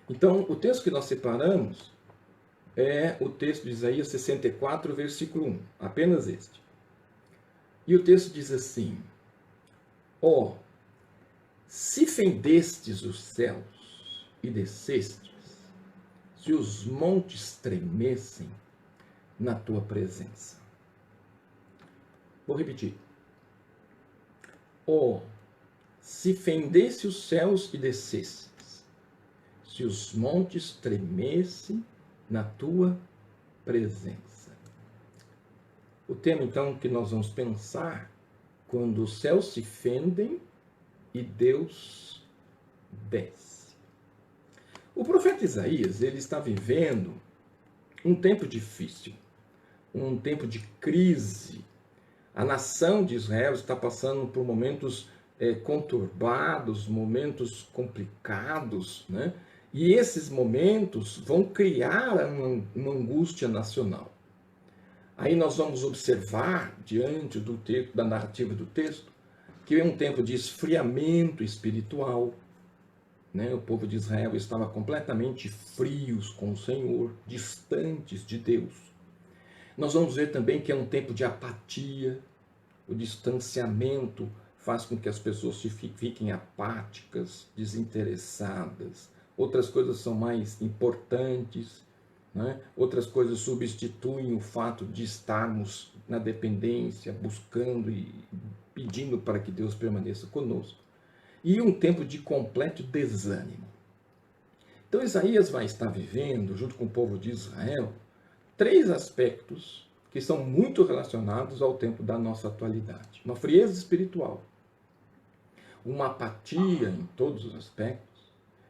Então, o texto que nós separamos é o texto de Isaías 64, versículo 1, apenas este. E o texto diz assim: ó, se fendestes os céus e descestes, se os montes tremessem na tua presença. Vou repetir. Ó, se fendesse os céus e descesses, se os montes tremessem na tua presença. O tema, então, que nós vamos pensar, quando os céus se fendem e Deus desce. O profeta Isaías, ele está vivendo um tempo difícil, um tempo de crise. A nação de Israel está passando por momentos conturbados, momentos complicados, né? E esses momentos vão criar uma angústia nacional. Aí nós vamos observar, diante da narrativa do texto, que é um tempo de esfriamento espiritual, né? O povo de Israel estava completamente frios com o Senhor, distantes de Deus. Nós vamos ver também que é um tempo de apatia. O distanciamento faz com que as pessoas fiquem apáticas, desinteressadas. Outras coisas são mais importantes, né? Outras coisas substituem o fato de estarmos na dependência, buscando e pedindo para que Deus permaneça conosco. E um tempo de completo desânimo. Então Isaías vai estar vivendo, junto com o povo de Israel, 3 aspectos que são muito relacionados ao tempo da nossa atualidade. Uma frieza espiritual, uma apatia em todos os aspectos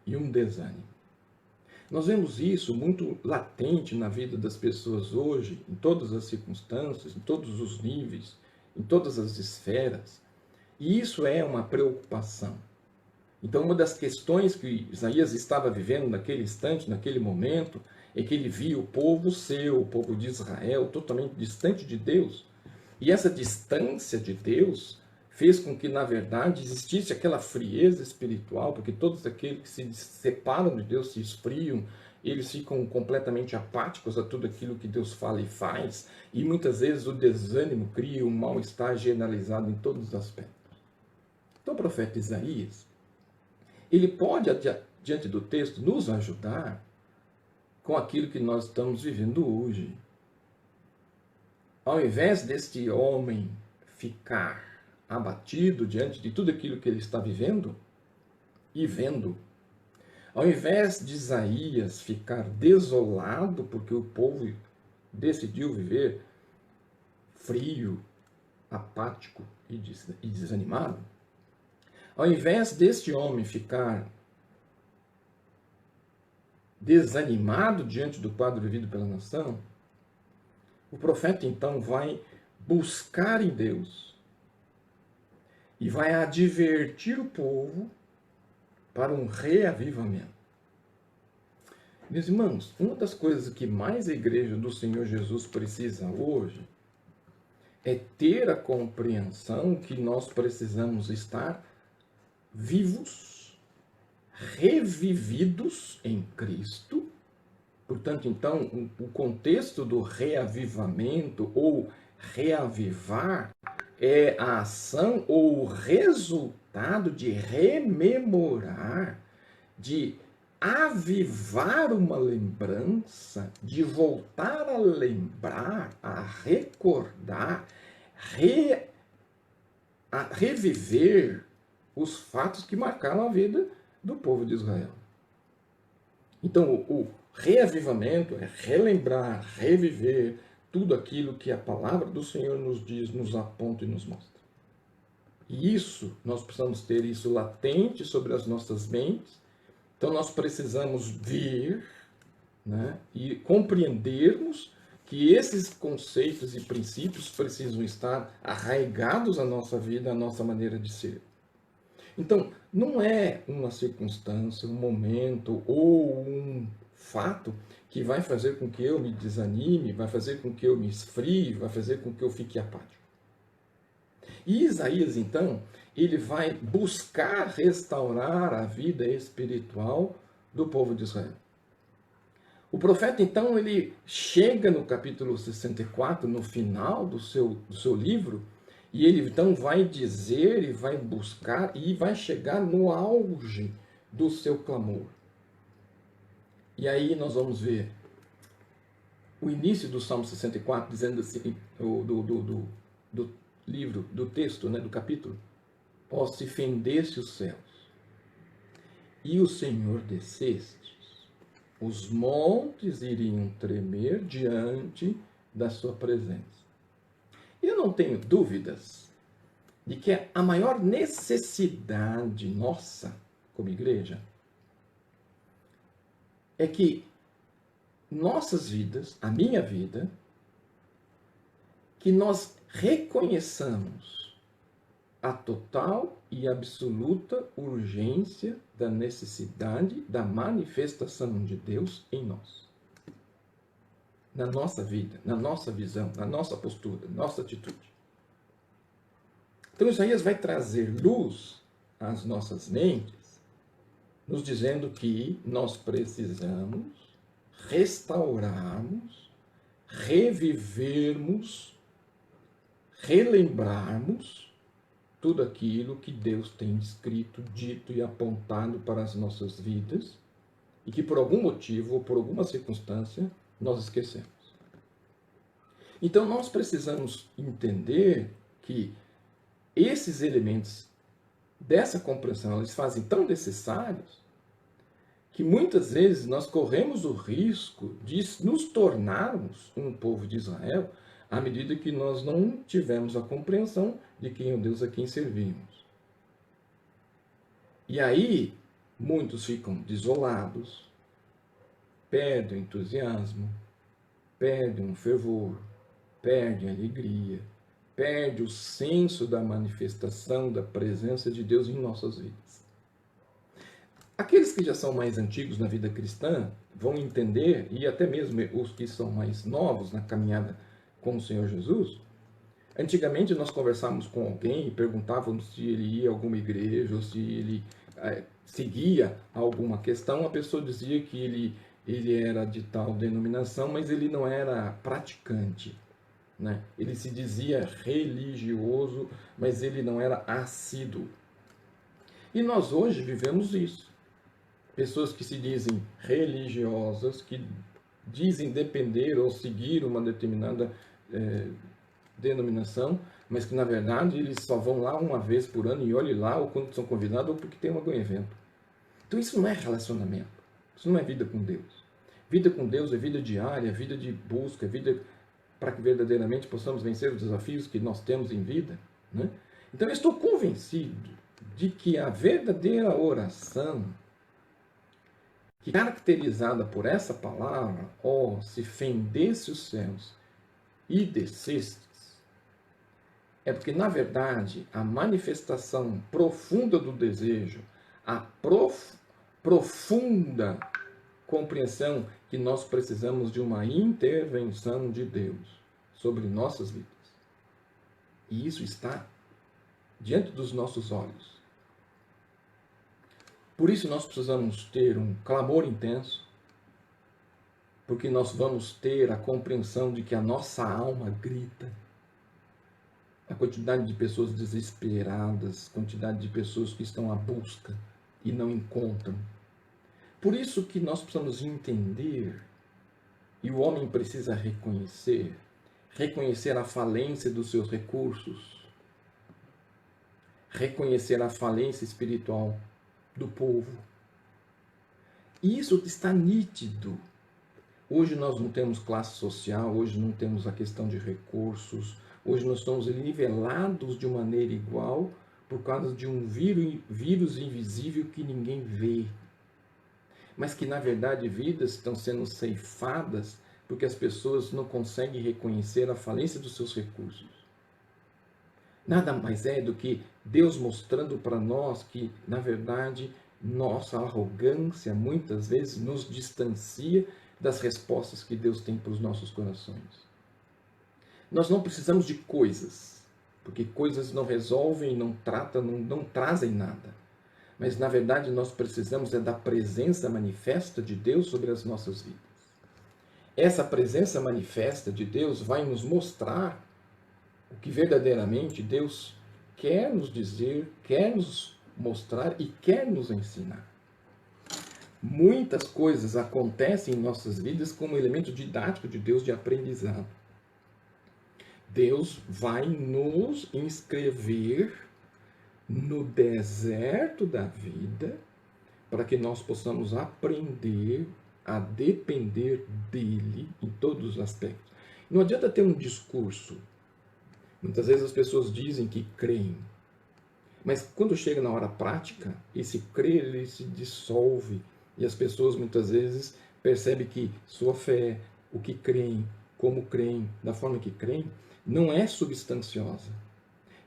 e um desânimo. Nós vemos isso muito latente na vida das pessoas hoje, em todas as circunstâncias, em todos os níveis, em todas as esferas. E isso é uma preocupação. Então, uma das questões que Isaías estava vivendo naquele instante, naquele momento, é que ele via o povo seu, o povo de Israel, totalmente distante de Deus. E essa distância de Deus fez com que, na verdade, existisse aquela frieza espiritual, porque todos aqueles que se separam de Deus se esfriam, eles ficam completamente apáticos a tudo aquilo que Deus fala e faz, e muitas vezes o desânimo cria um mal-estar generalizado em todos os aspectos. Então, o profeta Isaías, ele pode, diante do texto, nos ajudar com aquilo que nós estamos vivendo hoje. Ao invés deste homem ficar abatido diante de tudo aquilo que ele está vivendo e vendo, ao invés de Isaías ficar desolado porque o povo decidiu viver frio, apático e desanimado, ao invés deste homem ficar desanimado diante do quadro vivido pela nação, o profeta então vai buscar em Deus e vai advertir o povo para um reavivamento. Meus irmãos, uma das coisas que mais a igreja do Senhor Jesus precisa hoje é ter a compreensão que nós precisamos estar vivos, revividos em Cristo. Portanto, então, o contexto do reavivamento ou reavivar é a ação ou o resultado de rememorar, de avivar uma lembrança, de voltar a lembrar, a recordar, a reviver os fatos que marcaram a vida do povo de Israel. Então, o reavivamento é relembrar, reviver tudo aquilo que a palavra do Senhor nos diz, nos aponta e nos mostra. E isso, nós precisamos ter isso latente sobre as nossas mentes. Então, nós precisamos ver, né, e compreendermos que esses conceitos e princípios precisam estar arraigados à nossa vida, à nossa maneira de ser. Então, não é uma circunstância, um momento ou um fato que vai fazer com que eu me desanime, vai fazer com que eu me esfrie, vai fazer com que eu fique apático. E Isaías, então, ele vai buscar restaurar a vida espiritual do povo de Israel. O profeta, então, ele chega no capítulo 64, no final do seu livro, e ele, então, vai dizer e vai buscar e vai chegar no auge do seu clamor. E aí nós vamos ver o início do Salmo 64, dizendo assim, do livro, do texto, né, do capítulo: ó, se fendesse os céus, e o Senhor desceste, os montes iriam tremer diante da sua presença. Eu não tenho dúvidas de que a maior necessidade nossa, como igreja, é que nossas vidas, a minha vida, que nós reconheçamos a total e absoluta urgência da necessidade da manifestação de Deus em nós. Na nossa vida, na nossa visão, na nossa postura, na nossa atitude. Então Isaías vai trazer luz às nossas mentes, nos dizendo que nós precisamos restaurarmos, revivermos, relembrarmos tudo aquilo que Deus tem escrito, dito e apontado para as nossas vidas e que por algum motivo ou por alguma circunstância nós esquecemos. Então nós precisamos entender que esses elementos dessa compreensão, eles fazem tão necessários que muitas vezes nós corremos o risco de nos tornarmos um povo de Israel à medida que nós não tivermos a compreensão de quem é o Deus a quem servimos. E aí, muitos ficam desolados, perdem o entusiasmo, perdem o fervor, perdem a alegria, perdem o senso da manifestação da presença de Deus em nossas vidas. Aqueles que já são mais antigos na vida cristã vão entender, e até mesmo os que são mais novos na caminhada com o Senhor Jesus, antigamente nós conversávamos com alguém e perguntávamos se ele ia a alguma igreja ou se ele seguia alguma questão. A pessoa dizia que ele era de tal denominação, mas ele não era praticante, né? Ele se dizia religioso, mas ele não era assíduo. E nós hoje vivemos isso. Pessoas que se dizem religiosas, que dizem depender ou seguir uma determinada denominação, mas que na verdade eles só vão lá uma vez por ano e olhe lá, ou quando são convidados, ou porque tem algum evento. Então isso não é relacionamento, isso não é vida com Deus. Vida com Deus é vida diária, vida de busca, vida para que verdadeiramente possamos vencer os desafios que nós temos em vida, né? Então eu estou convencido de que a verdadeira oração, que caracterizada por essa palavra, ó, se fendesse os céus e descestes, é porque, na verdade, a manifestação profunda do desejo, a profunda compreensão que nós precisamos de uma intervenção de Deus sobre nossas vidas. E isso está diante dos nossos olhos. Por isso nós precisamos ter um clamor intenso, porque nós vamos ter a compreensão de que a nossa alma grita. A quantidade de pessoas desesperadas, quantidade de pessoas que estão à busca e não encontram. Por isso que nós precisamos entender, e o homem precisa reconhecer a falência dos seus recursos, reconhecer a falência espiritual do povo. E isso está nítido. Hoje nós não temos classe social, hoje não temos a questão de recursos, hoje nós estamos nivelados de maneira igual por causa de um vírus invisível que ninguém vê. Mas que na verdade vidas estão sendo ceifadas porque as pessoas não conseguem reconhecer a falência dos seus recursos. Nada mais é do que Deus mostrando para nós que, na verdade, nossa arrogância muitas vezes nos distancia das respostas que Deus tem para os nossos corações. Nós não precisamos de coisas, porque coisas não resolvem, não tratam, não trazem nada. Mas, na verdade, nós precisamos da presença manifesta de Deus sobre as nossas vidas. Essa presença manifesta de Deus vai nos mostrar o que verdadeiramente Deus quer nos dizer, quer nos mostrar e quer nos ensinar. Muitas coisas acontecem em nossas vidas como elemento didático de Deus, de aprendizado. Deus vai nos inscrever no deserto da vida para que nós possamos aprender a depender dele em todos os aspectos. Não adianta ter um discurso. Muitas vezes as pessoas dizem que creem, mas quando chega na hora prática, esse crer ele se dissolve e as pessoas muitas vezes percebem que sua fé, o que creem, como creem, da forma que creem, não é substanciosa.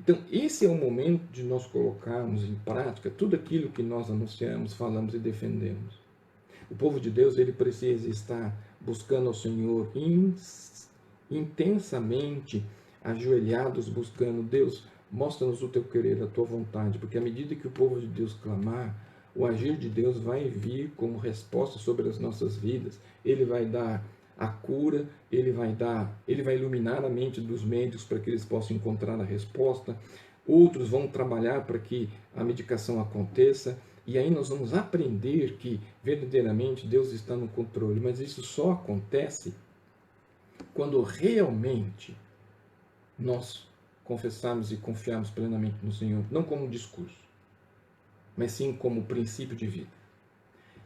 Então, esse é o momento de nós colocarmos em prática tudo aquilo que nós anunciamos, falamos e defendemos. O povo de Deus, ele precisa estar buscando ao Senhor intensamente, ajoelhados, buscando: Deus, mostra-nos o teu querer, a tua vontade, porque à medida que o povo de Deus clamar, o agir de Deus vai vir como resposta sobre as nossas vidas. Ele vai dar a cura, ele vai iluminar a mente dos médicos para que eles possam encontrar a resposta. Outros vão trabalhar para que a medicação aconteça. E aí nós vamos aprender que verdadeiramente Deus está no controle. Mas isso só acontece quando realmente nós confessarmos e confiarmos plenamente no Senhor, não como um discurso, mas sim como princípio de vida.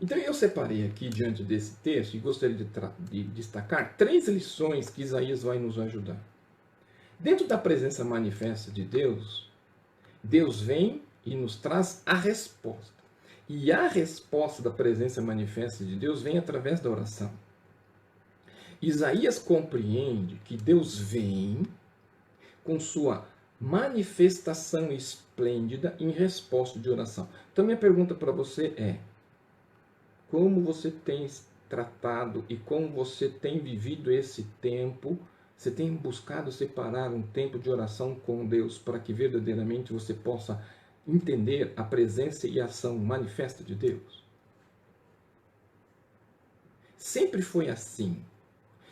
Então eu separei aqui diante desse texto e gostaria de destacar 3 lições que Isaías vai nos ajudar. Dentro da presença manifesta de Deus, Deus vem e nos traz a resposta. E a resposta da presença manifesta de Deus vem através da oração. Isaías compreende que Deus vem com sua manifestação esplêndida em resposta de oração. Então minha pergunta para você é: como você tem tratado e como você tem vivido esse tempo? Você tem buscado separar um tempo de oração com Deus para que verdadeiramente você possa entender a presença e a ação manifesta de Deus? Sempre foi assim.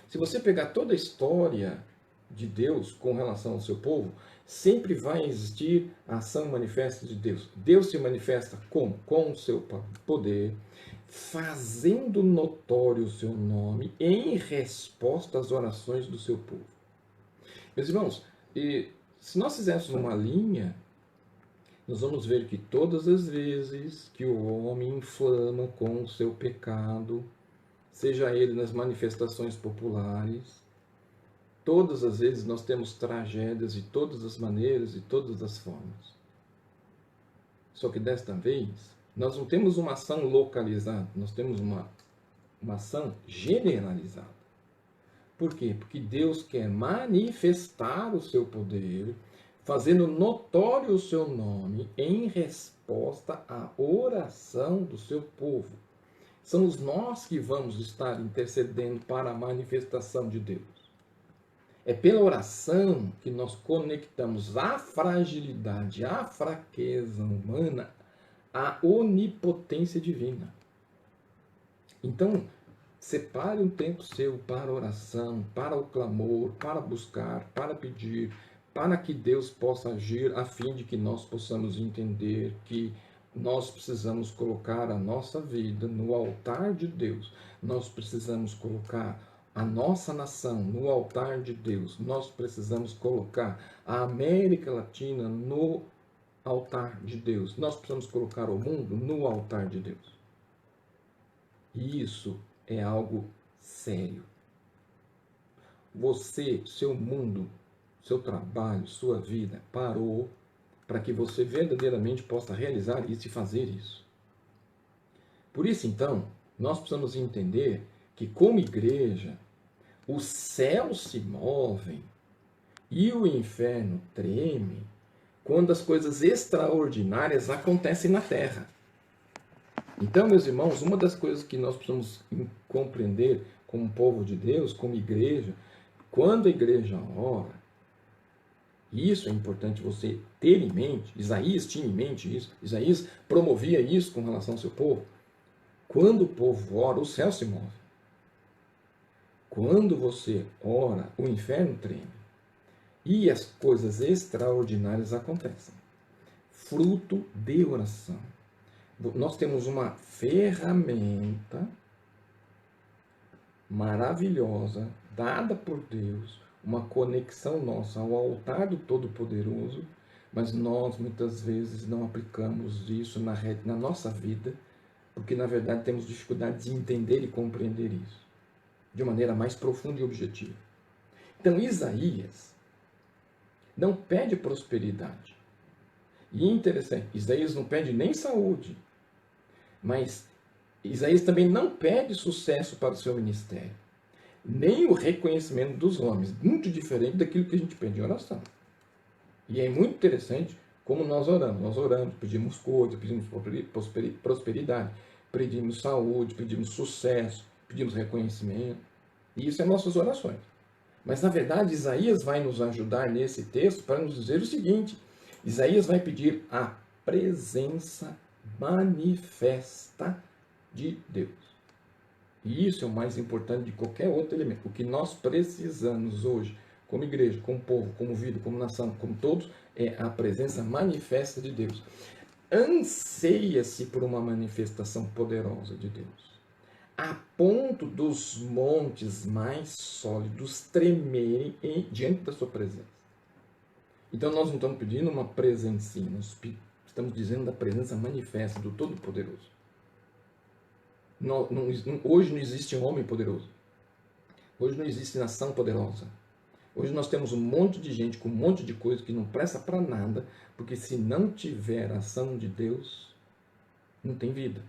Se você pegar toda a história de Deus com relação ao seu povo, sempre vai existir a ação manifesta de Deus. Deus se manifesta como? Com o seu poder, fazendo notório o seu nome em resposta às orações do seu povo. Meus irmãos, se nós fizermos uma linha, nós vamos ver que todas as vezes que o homem inflama com o seu pecado, seja ele nas manifestações populares, todas as vezes nós temos tragédias de todas as maneiras e todas as formas. Só que desta vez, nós não temos uma ação localizada, nós temos uma ação generalizada. Por quê? Porque Deus quer manifestar o seu poder, fazendo notório o seu nome em resposta à oração do seu povo. Somos nós que vamos estar intercedendo para a manifestação de Deus. É pela oração que nós conectamos a fragilidade, a fraqueza humana, à onipotência divina. Então, separe um tempo seu para a oração, para o clamor, para buscar, para pedir, para que Deus possa agir, a fim de que nós possamos entender que nós precisamos colocar a nossa vida no altar de Deus. Nós precisamos colocar a nossa nação no altar de Deus. Nós precisamos colocar a América Latina no altar de Deus. Nós precisamos colocar o mundo no altar de Deus. E isso é algo sério. Você, seu mundo, seu trabalho, sua vida parou para que você verdadeiramente possa realizar isso e fazer isso. Por isso, então, nós precisamos entender que, como igreja, os céus se movem e o inferno treme quando as coisas extraordinárias acontecem na terra. Então, meus irmãos, uma das coisas que nós precisamos compreender como povo de Deus, como igreja, quando a igreja ora, E isso é importante você ter em mente. Isaías tinha em mente isso. Isaías promovia isso com relação ao seu povo. Quando o povo ora, o céu se move. Quando você ora, o inferno treme. E as coisas extraordinárias acontecem. Fruto de oração. Nós temos uma ferramenta maravilhosa, dada por Deus, uma conexão nossa ao altar do Todo-Poderoso, mas nós muitas vezes não aplicamos isso na nossa vida, porque na verdade temos dificuldade de entender e compreender isso de maneira mais profunda e objetiva. Então Isaías não pede prosperidade. E interessante, Isaías não pede nem saúde, mas Isaías também não pede sucesso para o seu ministério, nem o reconhecimento dos homens, muito diferente daquilo que a gente pede em oração. E é muito interessante como nós oramos. Nós oramos, pedimos coisas, pedimos prosperidade, pedimos saúde, pedimos sucesso, pedimos reconhecimento. E isso é nossas orações. Mas, na verdade, Isaías vai nos ajudar nesse texto para nos dizer o seguinte: Isaías vai pedir a presença manifesta de Deus. E isso é o mais importante de qualquer outro elemento. O que nós precisamos hoje, como igreja, como povo, como vida, como nação, como todos, é a presença manifesta de Deus. Anseia-se por uma manifestação poderosa de Deus, a ponto dos montes mais sólidos tremerem diante da sua presença. Então nós não estamos pedindo uma presencinha, nós estamos dizendo da presença manifesta do Todo-Poderoso. Hoje não existe um homem poderoso. Hoje não existe nação poderosa. Hoje nós temos um monte de gente com um monte de coisa que não presta para nada, porque se não tiver a ação de Deus, não tem vida.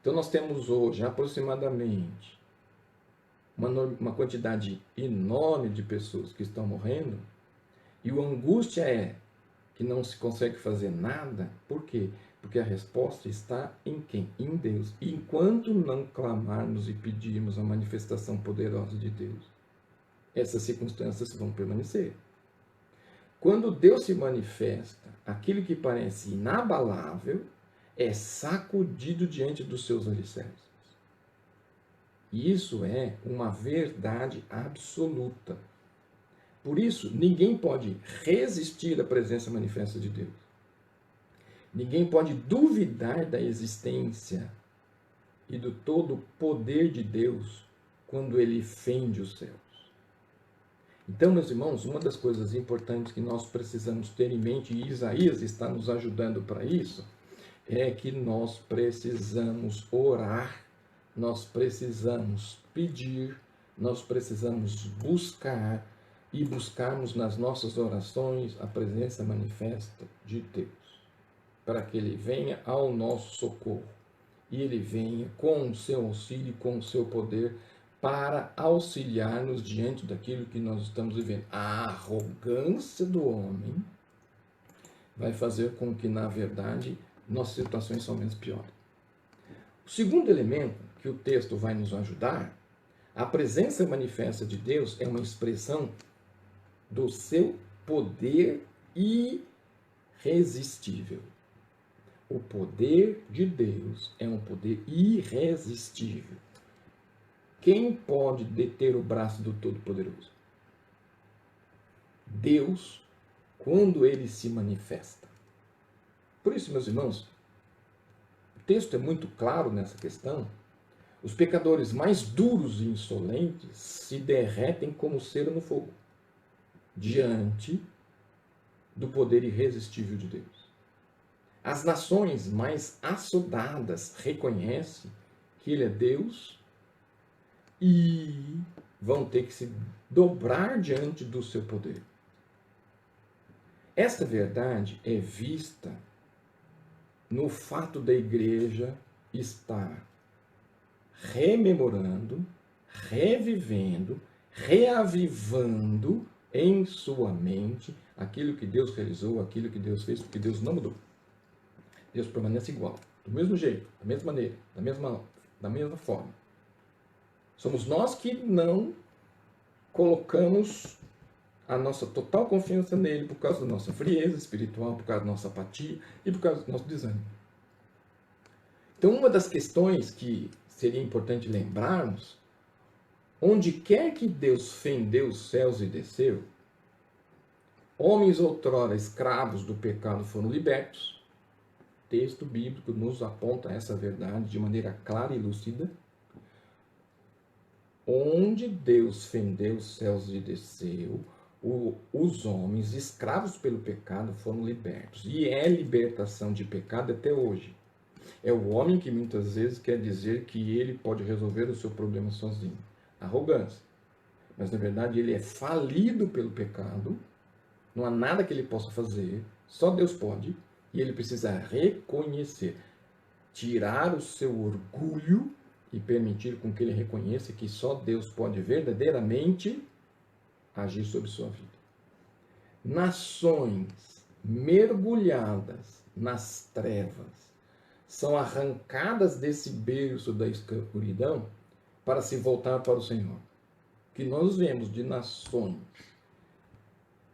Então nós temos hoje aproximadamente uma quantidade enorme de pessoas que estão morrendo, e a angústia é que não se consegue fazer nada. Por quê? Porque a resposta está em quem? Em Deus. E enquanto não clamarmos e pedirmos a manifestação poderosa de Deus, essas circunstâncias vão permanecer. Quando Deus se manifesta, aquilo que parece inabalável é sacudido diante dos seus alicerces. E isso é uma verdade absoluta. Por isso, ninguém pode resistir à presença manifesta de Deus. Ninguém pode duvidar da existência e do todo poder de Deus quando ele fende os céus. Então, meus irmãos, uma das coisas importantes que nós precisamos ter em mente, e Isaías está nos ajudando para isso, é que nós precisamos orar, nós precisamos pedir, nós precisamos buscar e buscarmos nas nossas orações a presença manifesta de Deus, para que Ele venha ao nosso socorro e Ele venha com o seu auxílio, com o seu poder, para auxiliar-nos diante daquilo que nós estamos vivendo. A arrogância do homem vai fazer com que, na verdade, nossas situações somente piorem. O segundo elemento que o texto vai nos ajudar, a presença manifesta de Deus é uma expressão do seu poder irresistível. O poder de Deus é um poder irresistível. Quem pode deter o braço do Todo-Poderoso? Deus, quando ele se manifesta. Por isso, meus irmãos, o texto é muito claro nessa questão. Os pecadores mais duros e insolentes se derretem como cera no fogo, diante do poder irresistível de Deus. As nações mais assodadas reconhecem que Ele é Deus e vão ter que se dobrar diante do seu poder. Esta verdade é vista no fato da igreja estar rememorando, revivendo, reavivando em sua mente aquilo que Deus realizou, aquilo que Deus fez, porque Deus não mudou. Deus permanece igual, do mesmo jeito, da mesma maneira, da mesma forma. Somos nós que não colocamos a nossa total confiança nele por causa da nossa frieza espiritual, por causa da nossa apatia e por causa do nosso desânimo. Então, uma das questões que seria importante lembrarmos, onde quer que Deus fendeu os céus e desceu, homens outrora escravos do pecado foram libertos. O texto bíblico nos aponta essa verdade de maneira clara e lúcida. Onde Deus fendeu os céus e desceu, os homens escravos pelo pecado foram libertos. E é libertação de pecado até hoje. É o homem que muitas vezes quer dizer que ele pode resolver o seu problema sozinho. Arrogância. Mas na verdade ele é falido pelo pecado. Não há nada que ele possa fazer. Só Deus pode. E ele precisa reconhecer. Tirar o seu orgulho e permitir com que ele reconheça que só Deus pode verdadeiramente agir sobre sua vida. Nações mergulhadas nas trevas são arrancadas desse berço da escuridão para se voltar para o Senhor. O que nós vemos de nações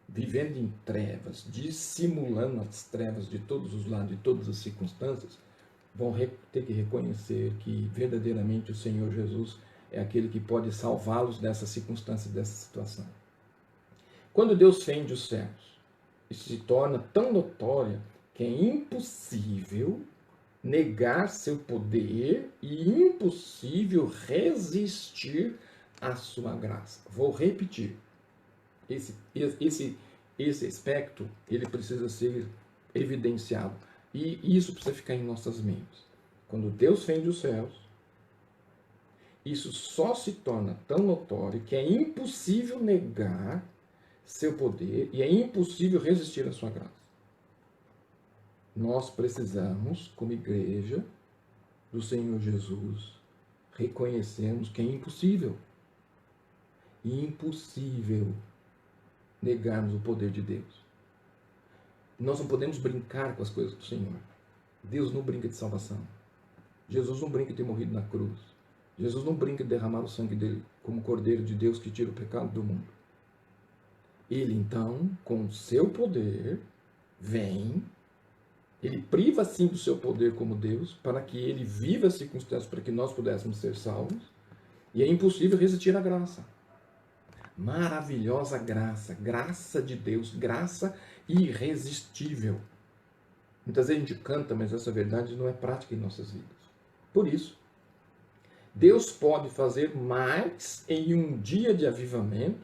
vivendo em trevas, dissimulando as trevas de todos os lados, de todas as circunstâncias, vão ter que reconhecer que verdadeiramente o Senhor Jesus é aquele que pode salvá-los dessa circunstância, dessa situação. Quando Deus fende os céus, isso se torna tão notória que é impossível negar seu poder e impossível resistir à sua graça. Vou repetir. Esse aspecto, ele precisa ser evidenciado. E isso precisa ficar em nossas mentes. Quando Deus fende os céus, isso só se torna tão notório que é impossível negar seu poder e é impossível resistir à sua graça. Nós precisamos, como igreja do Senhor Jesus, reconhecermos que é impossível. Impossível negarmos o poder de Deus. Nós não podemos brincar com as coisas do Senhor. Deus não brinca de salvação. Jesus não brinca de ter morrido na cruz. Jesus não brinca de derramar o sangue dele como Cordeiro de Deus que tira o pecado do mundo. Ele, então, com o seu poder, vem, ele priva, sim, do seu poder como Deus, para que ele viva as circunstâncias, para que nós pudéssemos ser salvos, e é impossível resistir à graça. Maravilhosa graça, graça de Deus, graça irresistível. Muitas vezes a gente canta, mas essa verdade não é prática em nossas vidas. Por isso, Deus pode fazer mais em um dia de avivamento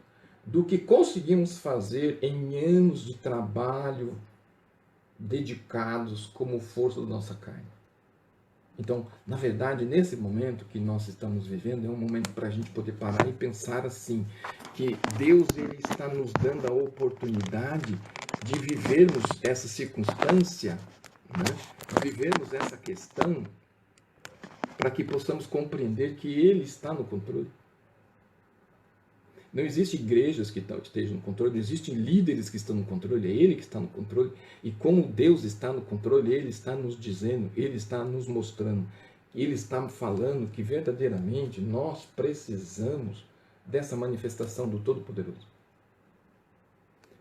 do que conseguimos fazer em anos de trabalho dedicados como força da nossa carne. Então, na verdade, nesse momento que nós estamos vivendo, é um momento para a gente poder parar e pensar assim, que Deus ele está nos dando a oportunidade de vivermos essa circunstância, né? De vivermos essa questão, para que possamos compreender que Ele está no controle. Não existem igrejas que estejam no controle, não existem líderes que estão no controle, é Ele que está no controle. E como Deus está no controle, Ele está nos dizendo, Ele está nos mostrando, Ele está falando que verdadeiramente nós precisamos dessa manifestação do Todo-Poderoso.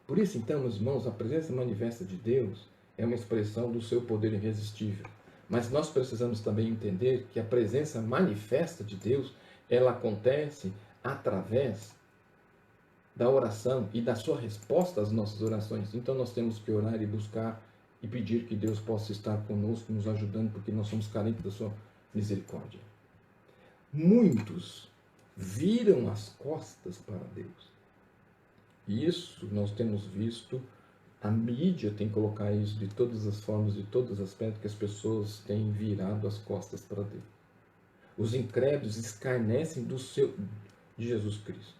Por isso, então, meus irmãos, a presença manifesta de Deus é uma expressão do seu poder irresistível. Mas nós precisamos também entender que a presença manifesta de Deus, ela acontece através da oração e da sua resposta às nossas orações. Então nós temos que orar e buscar e pedir que Deus possa estar conosco, nos ajudando, porque nós somos carentes da sua misericórdia. Muitos viram as costas para Deus. E isso nós temos visto, a mídia tem colocado isso de todas as formas, de todos os aspectos, que as pessoas têm virado as costas para Deus. Os incrédulos escarnecem de Jesus Cristo.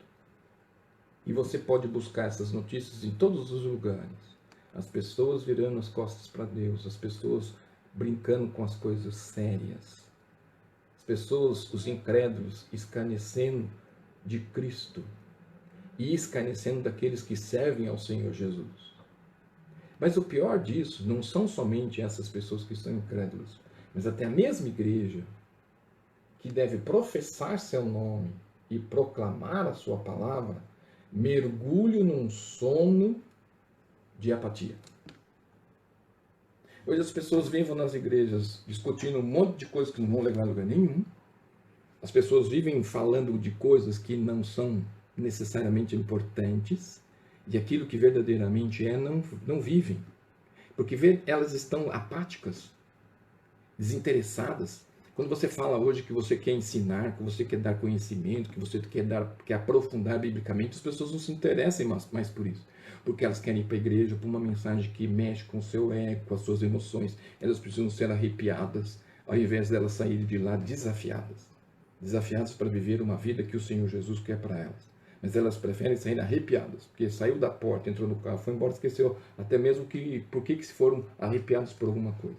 E você pode buscar essas notícias em todos os lugares. As pessoas virando as costas para Deus, as pessoas brincando com as coisas sérias. As pessoas, os incrédulos, escarnecendo de Cristo e escarnecendo daqueles que servem ao Senhor Jesus. Mas o pior disso não são somente essas pessoas que são incrédulas, mas até a mesma igreja que deve professar seu nome e proclamar a sua palavra, mergulho num sono de apatia. Hoje as pessoas vivem nas igrejas discutindo um monte de coisas que não vão levar a lugar nenhum. As pessoas vivem falando de coisas que não são necessariamente importantes, e aquilo que verdadeiramente não vivem. Porque elas estão apáticas, desinteressadas. Quando você fala hoje que você quer ensinar, que você quer dar conhecimento, que você quer aprofundar biblicamente, as pessoas não se interessam mais por isso. Porque elas querem ir para a igreja por uma mensagem que mexe com o seu ego, com as suas emoções. Elas precisam ser arrepiadas, ao invés delas saírem de lá desafiadas. Desafiadas para viver uma vida que o Senhor Jesus quer para elas. Mas elas preferem sair arrepiadas, porque saiu da porta, entrou no carro, foi embora, esqueceu até mesmo por que se foram arrepiados por alguma coisa.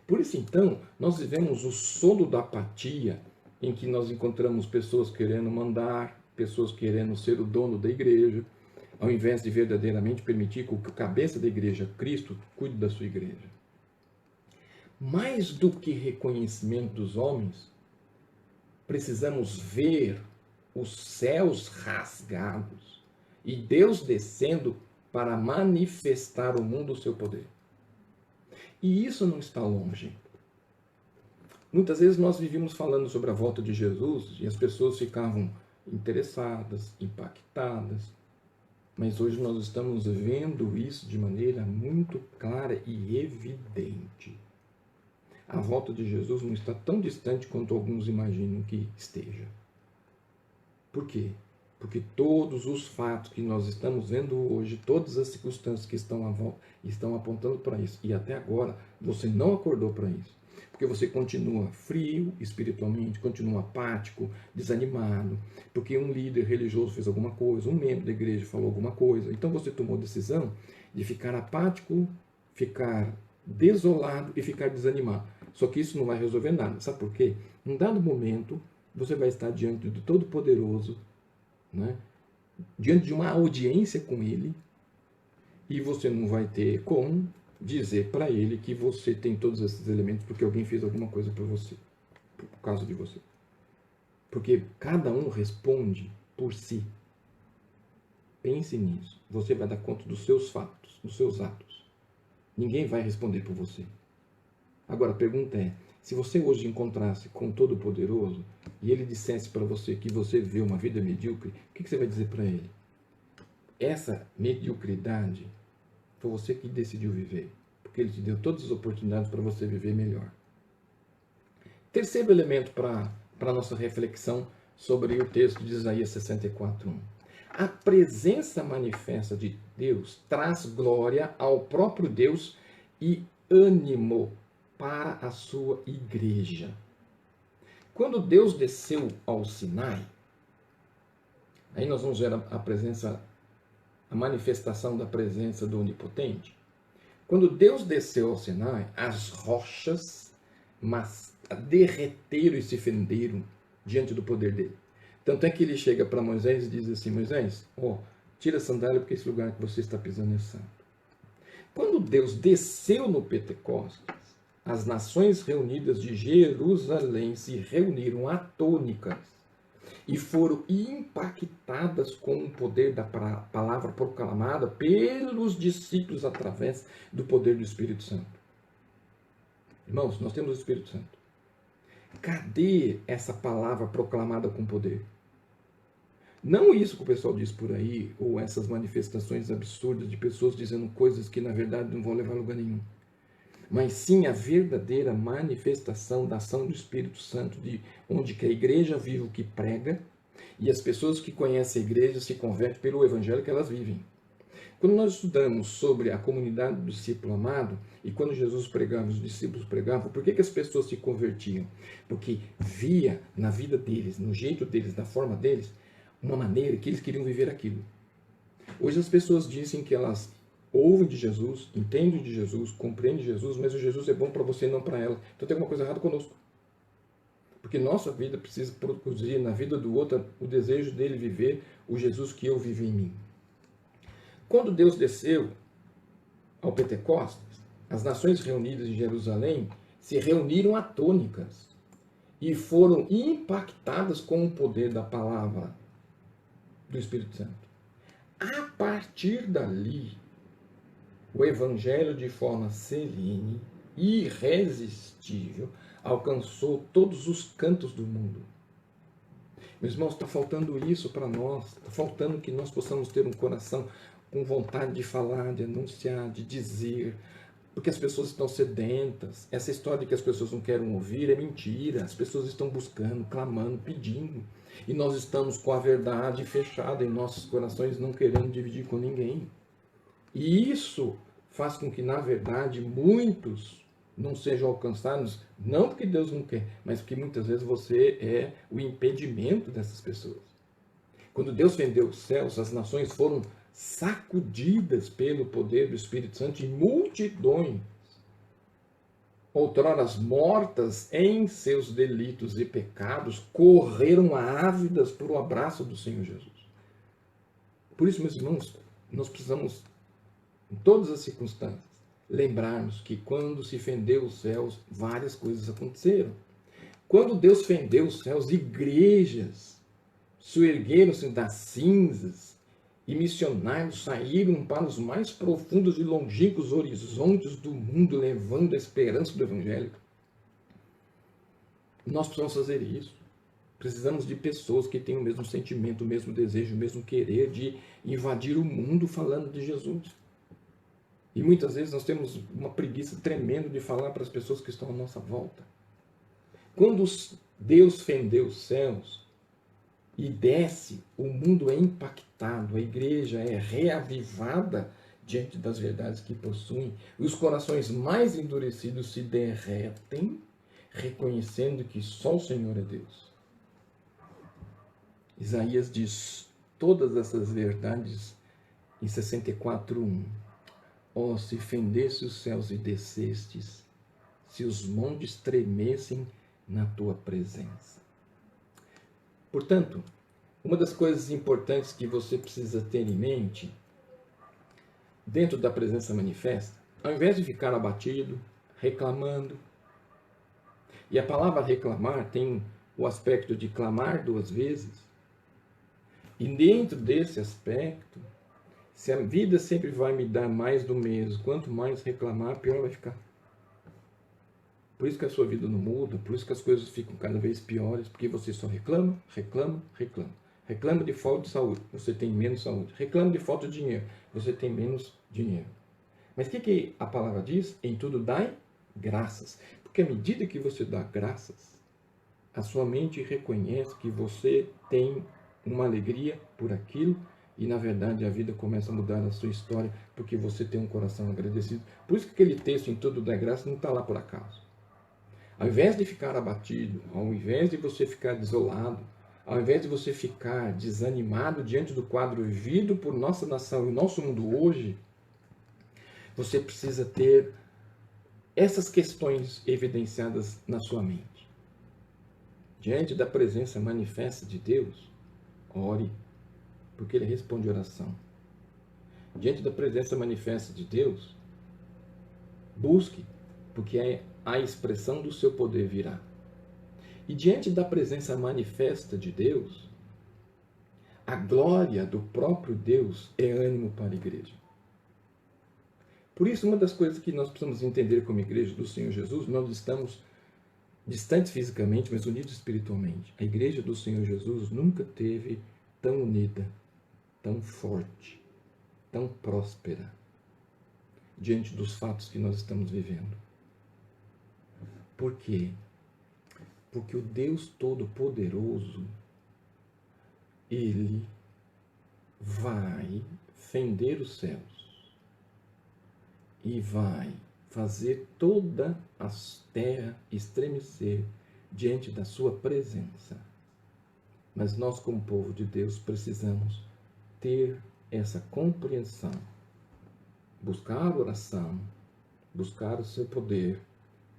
Por isso, então, nós vivemos o sono da apatia, em que nós encontramos pessoas querendo mandar, pessoas querendo ser o dono da igreja, ao invés de verdadeiramente permitir que o cabeça da igreja, Cristo, cuide da sua igreja. Mais do que reconhecimento dos homens, precisamos ver os céus rasgados e Deus descendo para manifestar ao mundo o seu poder. E isso não está longe. Muitas vezes nós vivíamos falando sobre a volta de Jesus e as pessoas ficavam interessadas, impactadas. Mas hoje nós estamos vendo isso de maneira muito clara e evidente. A volta de Jesus não está tão distante quanto alguns imaginam que esteja. Por quê? Porque todos os fatos que nós estamos vendo hoje, todas as circunstâncias que estão à volta, estão apontando para isso. E até agora você não acordou para isso. Porque você continua frio espiritualmente, continua apático, desanimado, porque um líder religioso fez alguma coisa, um membro da igreja falou alguma coisa. Então você tomou a decisão de ficar apático, ficar desolado e ficar desanimado. Só que isso não vai resolver nada. Sabe por quê? Num dado momento, você vai estar diante do Todo-Poderoso, né? Diante de uma audiência com Ele, e você não vai ter como dizer para Ele que você tem todos esses elementos porque alguém fez alguma coisa por você, por causa de você. Porque cada um responde por si. Pense nisso. Você vai dar conta dos seus fatos, dos seus atos. Ninguém vai responder por você. Agora a pergunta é, se você hoje encontrasse com o Todo-Poderoso e Ele dissesse para você que você viveu uma vida medíocre, o que você vai dizer para Ele? Essa mediocridade foi você que decidiu viver, porque Ele te deu todas as oportunidades para você viver melhor. Terceiro elemento para a nossa reflexão sobre o texto de Isaías 64:1. A presença manifesta de Deus traz glória ao próprio Deus e ânimo para a sua igreja. Quando Deus desceu ao Sinai, aí nós vamos ver a presença, a manifestação da presença do Onipotente. Quando Deus desceu ao Sinai, as rochas derreteram e se fenderam diante do poder dele. Tanto é que ele chega para Moisés e diz assim, Moisés, tira a sandália porque esse lugar que você está pisando é santo. Quando Deus desceu no Pentecostes, as nações reunidas de Jerusalém se reuniram atônicas e foram impactadas com o poder da palavra proclamada pelos discípulos através do poder do Espírito Santo. Irmãos, nós temos o Espírito Santo. Cadê essa palavra proclamada com poder? Não isso que o pessoal diz por aí, ou essas manifestações absurdas de pessoas dizendo coisas que na verdade não vão levar a lugar nenhum. Mas sim a verdadeira manifestação da ação do Espírito Santo, de onde que a igreja vive o que prega, e as pessoas que conhecem a igreja se convertem pelo evangelho que elas vivem. Quando nós estudamos sobre a comunidade do discípulo amado, e quando Jesus pregava, os discípulos pregavam, por que as pessoas se convertiam? Porque via na vida deles, no jeito deles, na forma deles, uma maneira que eles queriam viver aquilo. Hoje as pessoas dizem que elas ouvem de Jesus, entendem de Jesus, compreendem Jesus, mas o Jesus é bom para você e não para ela. Então tem alguma coisa errada conosco. Porque nossa vida precisa produzir na vida do outro o desejo dele viver o Jesus que eu vivo em mim. Quando Deus desceu ao Pentecostes, as nações reunidas em Jerusalém se reuniram atônicas e foram impactadas com o poder da palavra do Espírito Santo. A partir dali, o Evangelho, de forma serene e irresistível, alcançou todos os cantos do mundo. Meus irmãos, está faltando isso para nós. Está faltando que nós possamos ter um coração com vontade de falar, de anunciar, de dizer, porque as pessoas estão sedentas. Essa história de que as pessoas não querem ouvir é mentira. As pessoas estão buscando, clamando, pedindo. E nós estamos com a verdade fechada em nossos corações, não querendo dividir com ninguém. E isso faz com que, na verdade, muitos não sejam alcançados, não porque Deus não quer, mas porque muitas vezes você é o impedimento dessas pessoas. Quando Deus fendeu os céus, as nações foram sacudidas pelo poder do Espírito Santo e multidões, outrora mortas em seus delitos e pecados, correram ávidas por um abraço do Senhor Jesus. Por isso, meus irmãos, nós precisamos, em todas as circunstâncias, lembrarmos que quando se fendeu os céus, várias coisas aconteceram. Quando Deus fendeu os céus, igrejas soergueram-se das cinzas e missionários saíram para os mais profundos e longínquos horizontes do mundo, levando a esperança do Evangelho. Nós precisamos fazer isso. Precisamos de pessoas que tenham o mesmo sentimento, o mesmo desejo, o mesmo querer de invadir o mundo falando de Jesus. E muitas vezes nós temos uma preguiça tremenda de falar para as pessoas que estão à nossa volta. Quando Deus fendeu os céus e desce, o mundo é impactado, a igreja é reavivada diante das verdades que possuem, e os corações mais endurecidos se derretem, reconhecendo que só o Senhor é Deus. Isaías diz todas essas verdades em 64:1. Oh, se fendesse os céus e descestes, se os montes tremessem na tua presença. Portanto, uma das coisas importantes que você precisa ter em mente, dentro da presença manifesta, ao invés de ficar abatido, reclamando, e a palavra reclamar tem o aspecto de clamar duas vezes, e dentro desse aspecto, se a vida sempre vai me dar mais do mesmo, quanto mais reclamar, pior vai ficar. Por isso que a sua vida não muda, por isso que as coisas ficam cada vez piores, porque você só reclama, reclama, reclama. Reclama de falta de saúde, você tem menos saúde. Reclama de falta de dinheiro, você tem menos dinheiro. Mas o que a palavra diz? Em tudo dai graças. Porque à medida que você dá graças, a sua mente reconhece que você tem uma alegria por aquilo, e na verdade a vida começa a mudar a sua história, porque você tem um coração agradecido. Por isso que aquele texto em tudo dá graça não está lá por acaso. Ao invés de ficar abatido, ao invés de você ficar desolado, ao invés de você ficar desanimado diante do quadro vivido por nossa nação e nosso mundo hoje, você precisa ter essas questões evidenciadas na sua mente. Diante da presença manifesta de Deus, ore, porque Ele responde oração. Diante da presença manifesta de Deus, busque, porque a expressão do seu poder virá. E diante da presença manifesta de Deus, a glória do próprio Deus é ânimo para a igreja. Por isso, uma das coisas que nós precisamos entender como igreja do Senhor Jesus, nós estamos distantes fisicamente, mas unidos espiritualmente. A igreja do Senhor Jesus nunca teve tão unida, tão forte, tão próspera, diante dos fatos que nós estamos vivendo. Por quê? Porque o Deus Todo-Poderoso, Ele vai fender os céus e vai fazer toda a terra estremecer diante da sua presença. Mas nós, como povo de Deus, precisamos ter essa compreensão, buscar a oração, buscar o seu poder,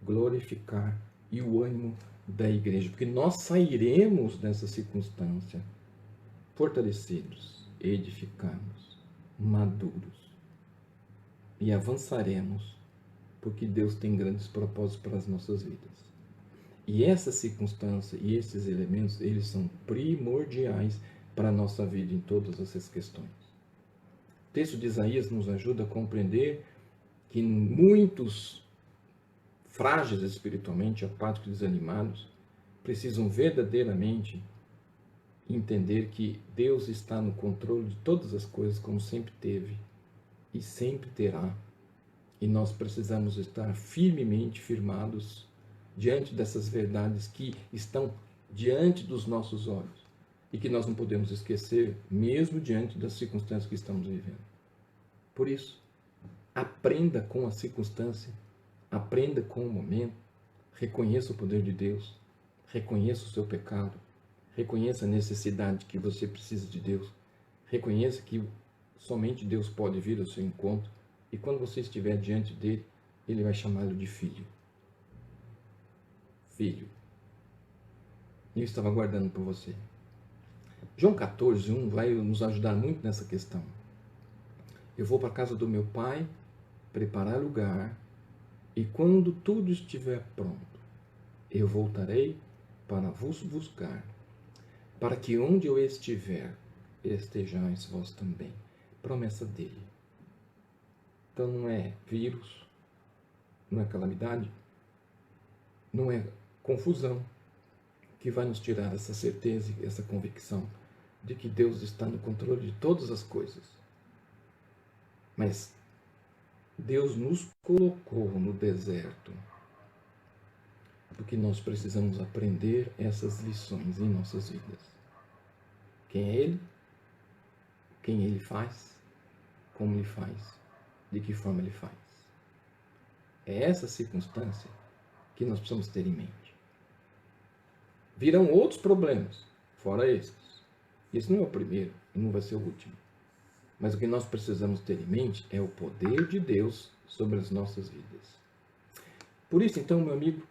glorificar e o ânimo da igreja, porque nós sairemos dessa circunstância fortalecidos, edificados, maduros e avançaremos, porque Deus tem grandes propósitos para as nossas vidas. E essa circunstância e esses elementos, eles são primordiais para a nossa vida em todas essas questões. texto de Isaías nos ajuda a compreender que muitos frágeis espiritualmente, apáticos e desanimados, precisam verdadeiramente entender que Deus está no controle de todas as coisas, como sempre teve e sempre terá. E nós precisamos estar firmemente firmados diante dessas verdades que estão diante dos nossos olhos e que nós não podemos esquecer, mesmo diante das circunstâncias que estamos vivendo. Por isso, aprenda com a circunstância, aprenda com o momento, reconheça o poder de Deus, reconheça o seu pecado, reconheça a necessidade que você precisa de Deus, reconheça que somente Deus pode vir ao seu encontro, e quando você estiver diante dele, ele vai chamá-lo de filho. Filho. E eu estava aguardando por você. João 14:1 vai nos ajudar muito nessa questão. Eu vou para a casa do meu pai, preparar lugar, e quando tudo estiver pronto, eu voltarei para vos buscar, para que onde eu estiver, estejais vós também. Promessa dele. Então não é vírus, não é calamidade, não é confusão que vai nos tirar essa certeza e essa convicção de que Deus está no controle de todas as coisas. Mas Deus nos colocou no deserto porque nós precisamos aprender essas lições em nossas vidas. Quem é Ele? Quem Ele faz? Como Ele faz? De que forma Ele faz? É essa circunstância que nós precisamos ter em mente. Virão outros problemas, fora esses. Esse não é o primeiro e não vai ser o último. Mas o que nós precisamos ter em mente é o poder de Deus sobre as nossas vidas. Por isso, então, meu amigo,